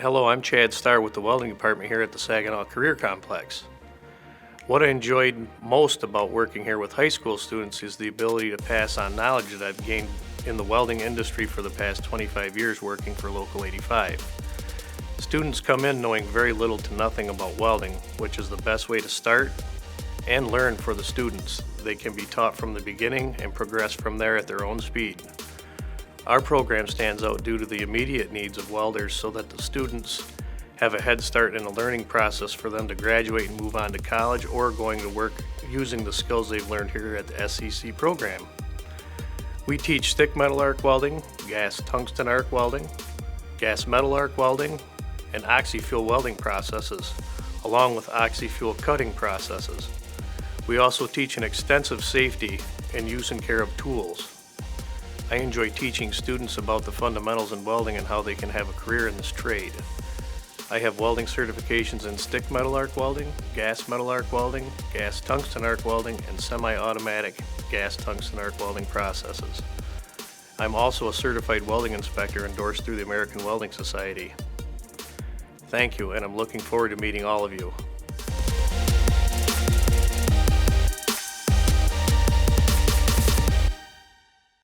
Hello, I'm Chad Starr with the Welding Department here at the Saginaw Career Complex. What I enjoyed most about working here with high school students is the ability to pass on knowledge that I've gained in the welding industry for the past 25 years working for Local 85. Students come in knowing very little to nothing about welding, which is the best way to start and learn for the students. They can be taught from the beginning and progress from there at their own speed. Our program stands out due to the immediate needs of welders so that the students have a head start in the learning process for them to graduate and move on to college or going to work using the skills they've learned here at the SEC program. We teach stick metal arc welding, gas tungsten arc welding, gas metal arc welding, and oxy-fuel welding processes, along with oxy-fuel cutting processes. We also teach an extensive safety and use and care of tools. I enjoy teaching students about the fundamentals in welding and how they can have a career in this trade. I have welding certifications in stick metal arc welding, gas metal arc welding, gas tungsten arc welding, and semi-automatic gas tungsten arc welding processes. I'm also a certified welding inspector endorsed through the American Welding Society. Thank you, and I'm looking forward to meeting all of you.